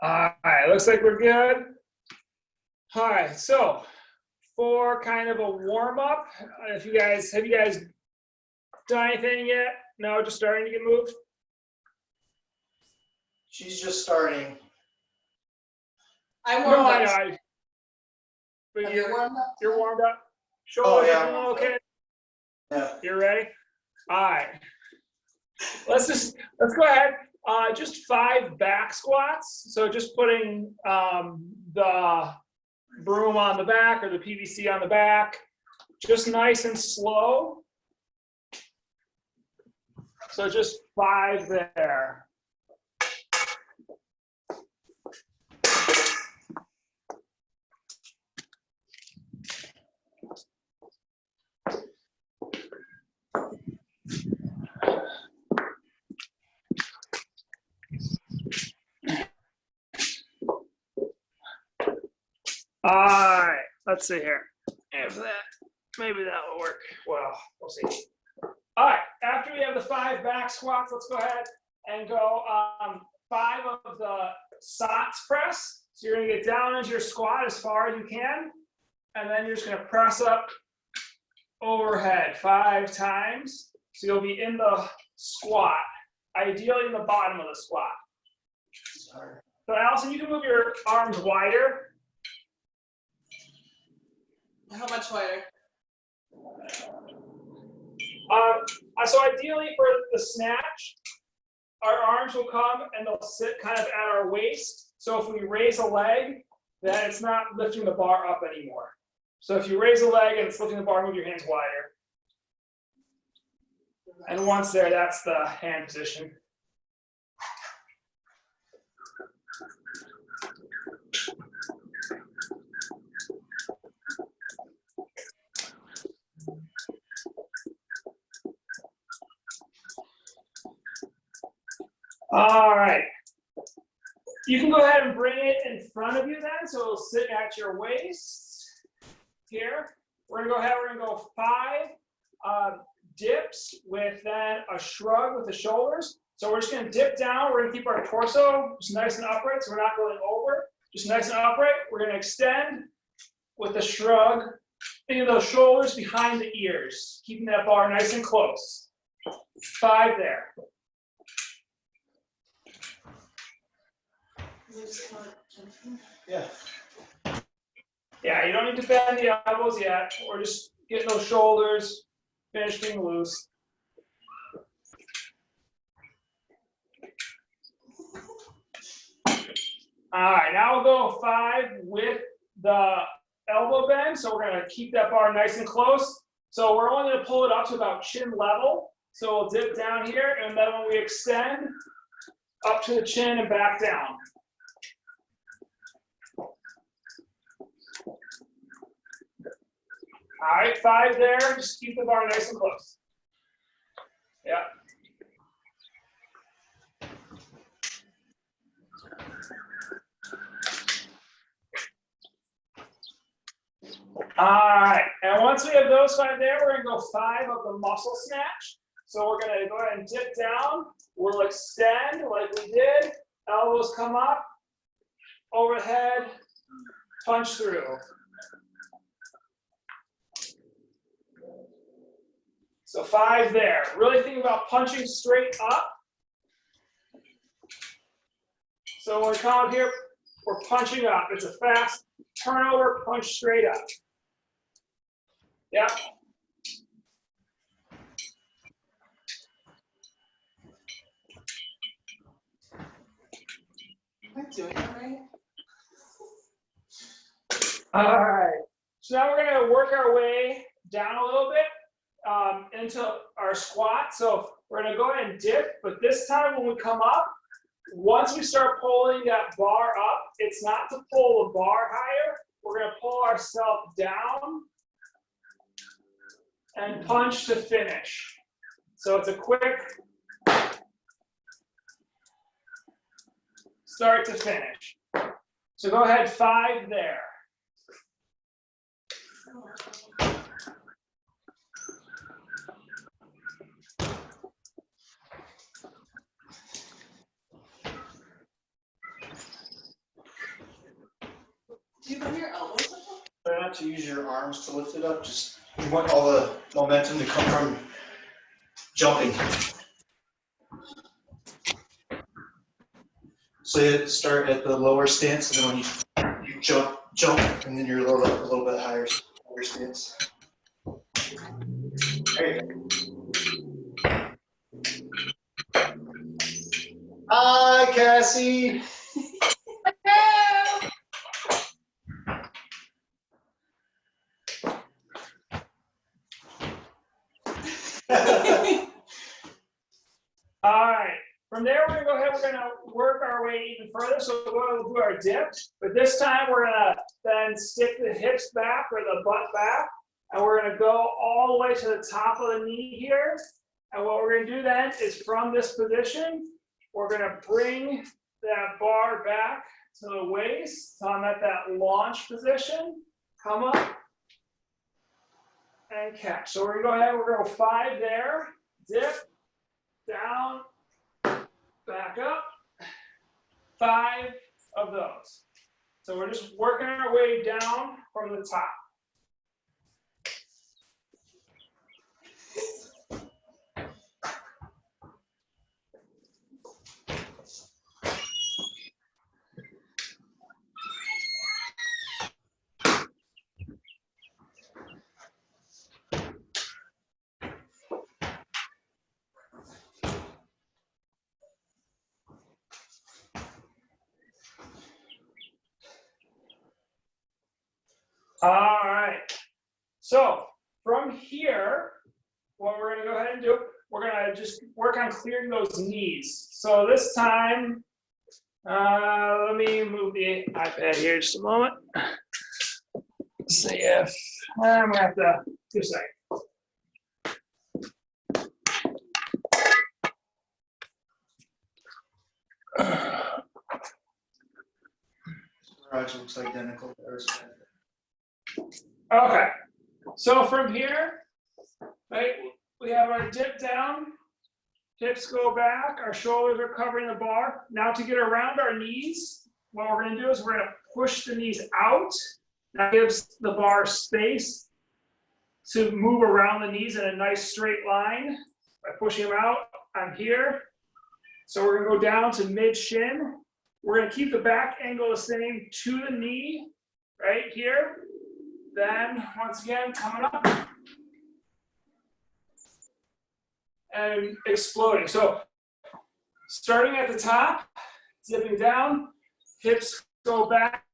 All right, looks like we're good. All right, so for kind of a warm up, have you guys done anything yet? No, just starting to get moved. She's just starting. I warmed up. I know. But Have you warmed up? You're warmed up. Shoulders yeah. are doing okay. Yeah. You're ready. All right. Let's go ahead. Just 5 back squats. So just putting the broom on the back or the PVC on the back, just nice and slow. So just 5 there. All right, let's see here. If maybe that will work. Well, we'll see. All right, after we have the 5 back squats, let's go ahead and go 5 of the socks press. So you're gonna get down into your squat as far as you can, and then you're just gonna press up overhead 5 times. So you'll be in the squat, ideally in the bottom of the squat. Sorry. So Allison, you can move your arms wider. How much wider? So ideally for the snatch, our arms will come and they'll sit kind of at our waist. So if we raise a leg, then it's not lifting the bar up anymore. So if you raise a leg and it's lifting the bar, move your hands wider. And once there, that's the hand position. All right. You can go ahead and bring it in front of you then, so it'll sit at your waist here. We're gonna go 5 dips with then a shrug with the shoulders. So we're just gonna dip down. We're gonna keep our torso just nice and upright, so we're not going over. Just nice and upright. We're gonna extend with the shrug, thinking those shoulders behind the ears, keeping that bar nice and close. 5 there. Yeah. Yeah, you don't need to bend the elbows yet. We're just getting those shoulders finished being loose. All right, now we'll go 5 with the elbow bend. So we're gonna keep that bar nice and close. So we're only gonna pull it up to about chin level. So we'll dip down here, and then when we extend, up to the chin and back down. All right, 5 there. Just keep the bar nice and close. Yeah. All right, and once we have those 5 there, we're gonna go 5 of the muscle snatch. So we're gonna go ahead and dip down. We'll extend like we did. Elbows come up, overhead, punch through. So 5 there. Really think about punching straight up. So when we come up here, we're punching up. It's a fast turnover, punch straight up. Yeah. Am I doing it right? All right. So now we're going to work our way down a little bit into our squat. So we're going to go ahead and dip, but this time when we come up, once we start pulling that bar up, it's not to pull the bar higher. We're going to pull ourselves down and punch to finish. So it's a quick start to finish. So go ahead, 5 there. Do you bend your elbows? Try not to use your arms to lift it up, just you want all the momentum to come from jumping. So you start at the lower stance, and then when you jump, and then you're a little bit higher stance. There you go. Hi, Cassie. All right. From there, we're gonna go ahead. We're gonna work our way even further. So we'll do our dip, but this time we're gonna then stick the hips back or the butt back, and we're gonna go all the way to the top of the knee here. And what we're gonna do then is from this position, we're gonna bring that bar back to the waist. So I'm at that launch position. Come up and catch. So we're gonna go ahead. We're gonna go 5 there. Dip down. Back up, 5 of those. So we're just working our way down from the top. All right, so from here, what we're gonna go ahead and do, we're gonna just work on clearing those knees. So this time, let me move the iPad here just a moment. Let's see if, I'm gonna have to, just a second. Garage looks identical to ours. Okay, so from here, right, we have our dip down, hips go back, our shoulders are covering the bar. Now to get around our knees, what we're gonna do is we're gonna push the knees out. That gives the bar space to move around the knees in a nice straight line. By pushing them out, I'm here. So we're gonna go down to mid-shin. We're gonna keep the back angle the same to the knee, right here. Then, once again, coming up and exploding. So, starting at the top, dipping down, hips go back,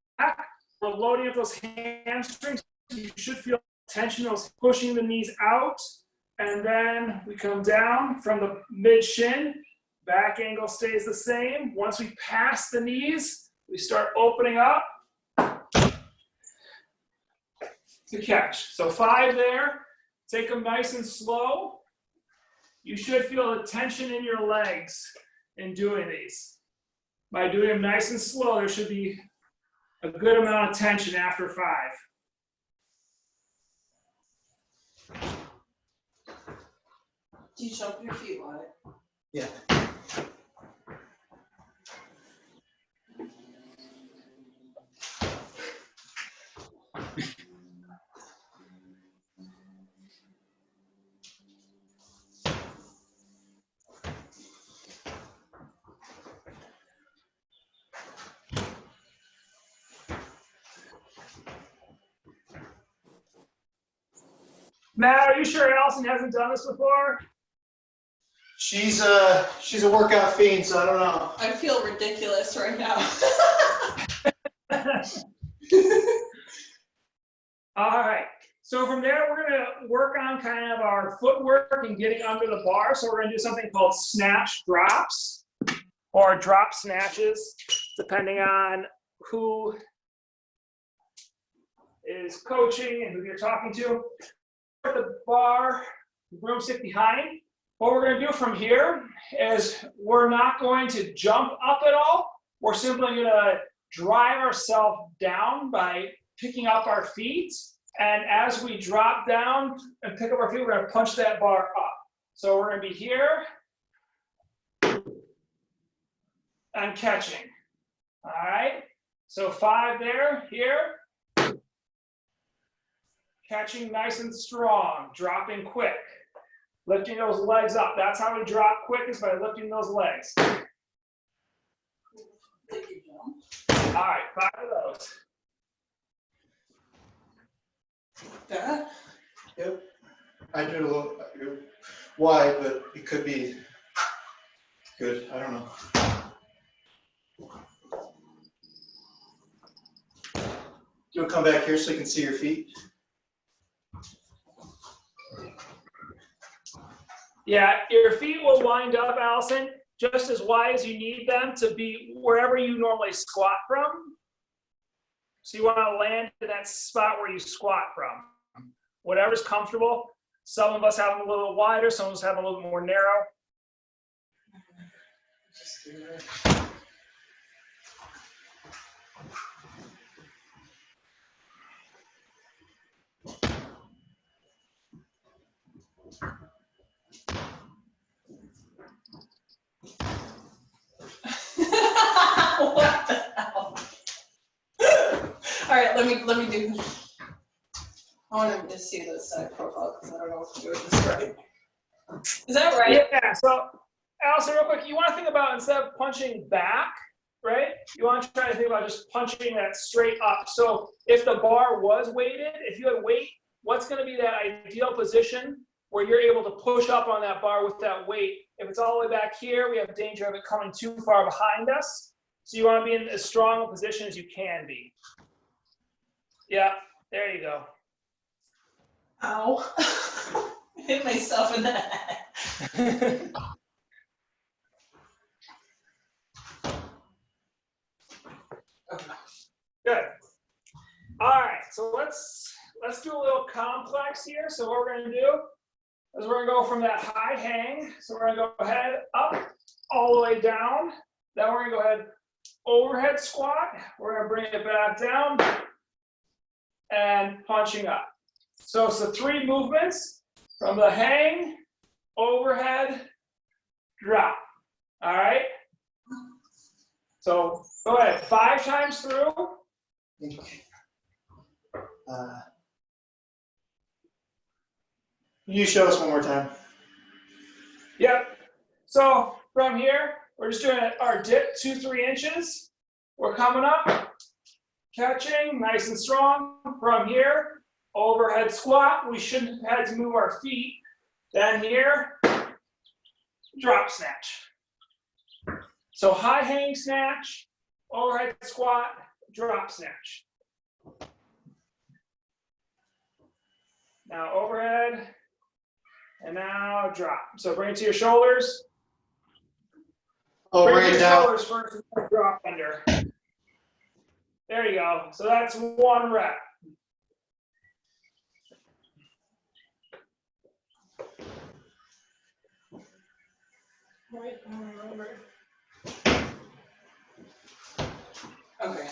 we're loading up those hamstrings. You should feel tension, those pushing the knees out, and then we come down from the mid-shin, back angle stays the same. Once we pass the knees, we start opening up to catch. So 5 there, take them nice and slow. You should feel the tension in your legs in doing these. By doing them nice and slow, there should be a good amount of tension after 5. Do you jump your feet wide? Yeah. Matt, are you sure Allison hasn't done this before? She's a workout fiend, so I don't know. I feel ridiculous right now. All right. So from there, we're going to work on kind of our footwork and getting under the bar. So we're going to do something called snatch drops or drop snatches, depending on who is coaching and who you're talking to. At the bar, broomstick behind. What we're going to do from here is we're not going to jump up at all. We're simply going to drive ourselves down by picking up our feet. And as we drop down and pick up our feet, we're going to punch that bar up. So we're going to be here and catching. All right. So 5 there, here. Catching nice and strong, dropping quick. Lifting those legs up. That's how we drop quick, is by lifting those legs. All right, 5 of those. That? Yep. I do it a little wide, but it could be good. I don't know. You want to come back here so you can see your feet? Yeah, your feet will wind up, Allison, just as wide as you need them to be wherever you normally squat from. So you want to land in that spot where you squat from. Whatever's comfortable. Some of us have them a little wider, some of us have them a little more narrow. Just do it. What the hell? All right, let me do. I want to see the side profile because I don't know if I'm doing this right. Is that right? Yeah, so Allison, real quick, you want to think about, instead of punching back, right? You want to try to think about just punching that straight up. So if the bar was weighted, if you had weight, what's going to be that ideal position where you're able to push up on that bar with that weight? If it's all the way back here, we have danger of it coming too far behind us. So you want to be in as strong a position as you can be. Yeah, there you go. Ow. I hit myself in the head. Good. All right, so let's do a little complex here. So what we're going to do is we're going to go from that high hang. So we're going to go ahead up all the way down. Then we're going to go ahead overhead squat. We're going to bring it back down and punching up. So it's the 3 movements from the hang, overhead, drop. All right. So go ahead, 5 times through. You show us one more time. Yep. So from here, we're just doing our dip 2-3 inches. We're coming up, catching nice and strong. From here, overhead squat. We shouldn't have had to move our feet. Then here, drop snatch. So high hang snatch, overhead squat, drop snatch. Now overhead, and now drop. So bring it to your shoulders. Oh, bring your it down. shoulders first and then drop under. There you go. So that's 1 rep. Right, I don't remember. Okay.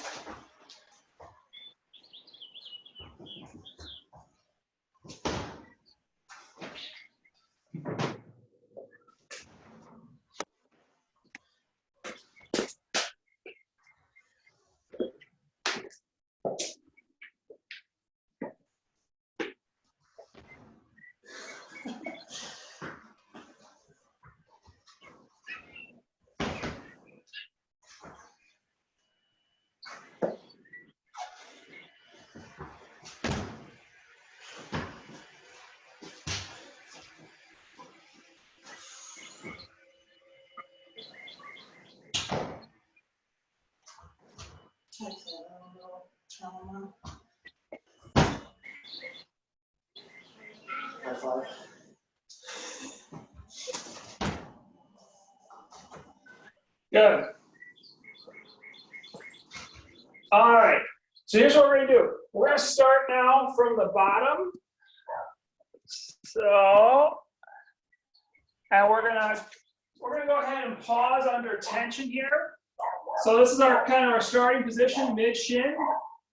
High 5. Good. All right. So here's what we're going to do. We're going to start now from the bottom. So, and we're gonna go ahead and pause under tension here. So this is our kind of our starting position, mid shin.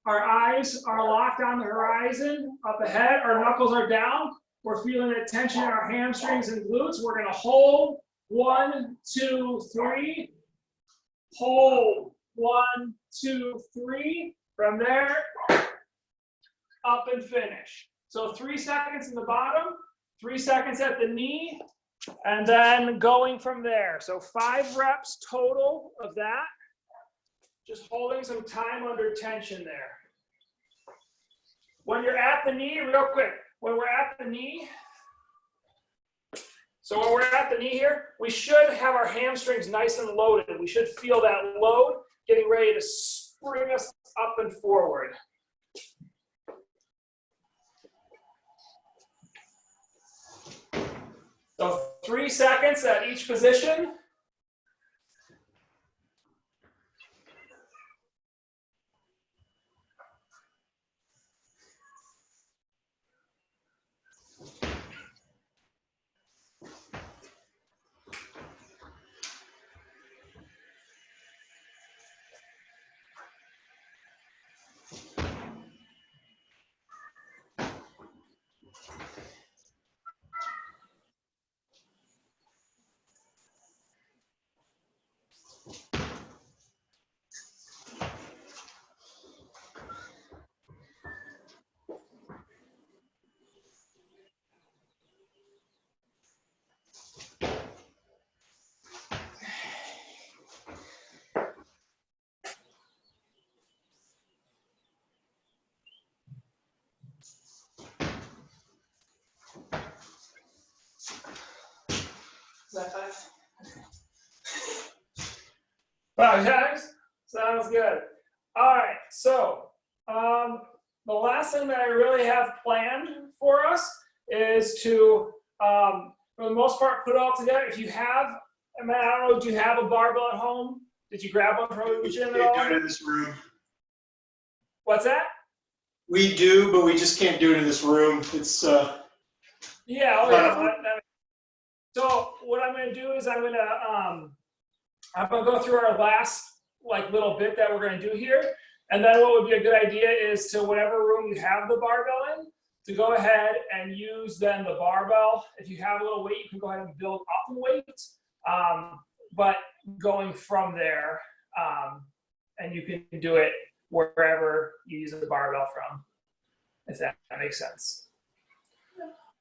Our eyes are locked on the horizon, up ahead. Our knuckles are down. We're feeling the tension in our hamstrings and glutes. We're gonna hold 1, 2, 3. Hold 1, 2, 3. From there, up and finish. So 3 seconds in the bottom, 3 seconds at the knee, and then going from there. So 5 reps total of that. Just holding some time under tension there. When you're at the knee, real quick, when we're at the knee, so when we're at the knee here, we should have our hamstrings nice and loaded. We should feel that load getting ready to spring us up and forward. So 3 seconds at each position. Is that 5? 5 times? Sounds good. All right, so the last thing that I really have planned for us is to, for the most part, put it all together. If you have, I mean, I don't know, do you have a barbell at home? Did you grab one from the gym at all? We can't do it in this room. What's that? We do, but we just can't do it in this room. It's Yeah, oh yeah. So what I'm going to do is I'm going to go through our last little bit that we're going to do here, and then what would be a good idea is to whatever room you have the barbell in, to go ahead and use then the barbell. If you have a little weight, you can go ahead and build up the weight, but going from there, and you can do it wherever you use the barbell from, if that makes sense.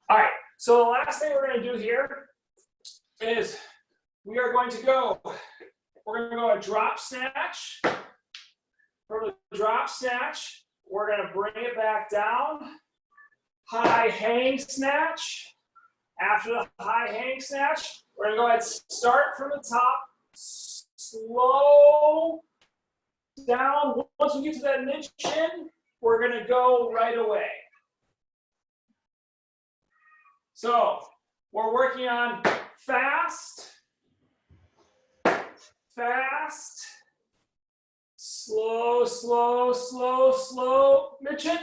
All right, so the last thing we're going to do here is we're going to go a drop snatch. From the drop snatch, we're going to bring it back down. High hang snatch. After the high hang snatch, we're going to go ahead and start from the top, slow down. Once we get to that mid-chin, we're going to go right away. So we're working on fast, slow, slow, slow, slow, mid-chin,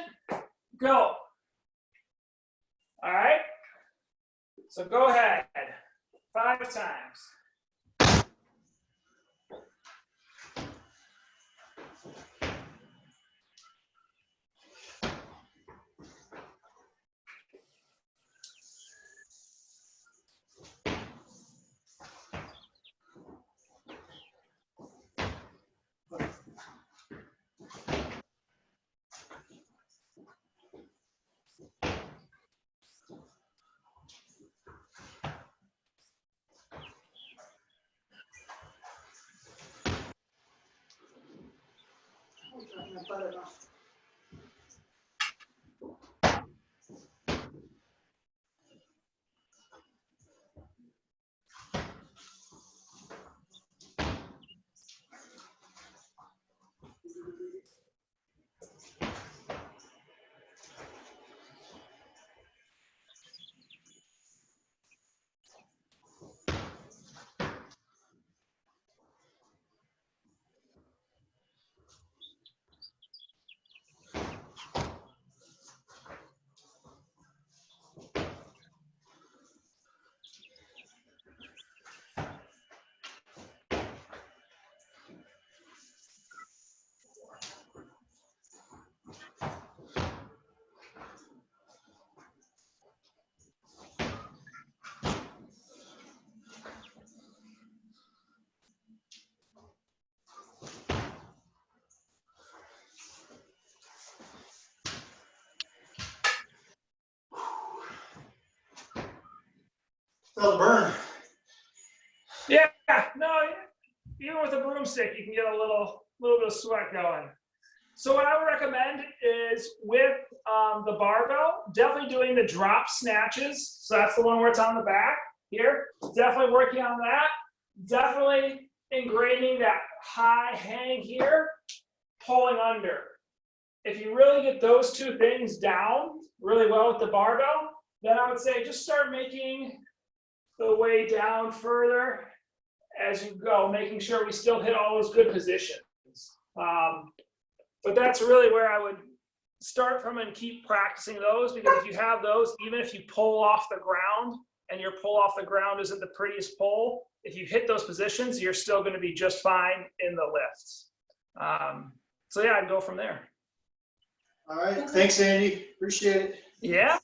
go. All right? So go ahead, 5 times. Felt a burn. Yeah, no, even with a broomstick, you can get a little bit of sweat going. So what I would recommend is with the barbell, definitely doing the drop snatches. So that's the one where it's on the back here. Definitely working on that. Definitely ingraining that high hang here, pulling under. If you really get those two things down really well with the barbell, then I would say just start making the way down further as you go, making sure we still hit all those good positions. But that's really where I would start from and keep practicing those, because if you have those, even if you pull off the ground and your pull off the ground isn't the prettiest pull, if you hit those positions, you're still going to be just fine in the lifts. So yeah, I'd go from there. All right. Thanks, Andy. Appreciate it. Yeah,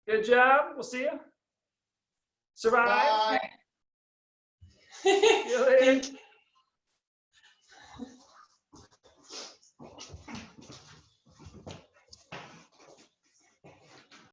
good job. We'll see you. Survive. Bye. See you later.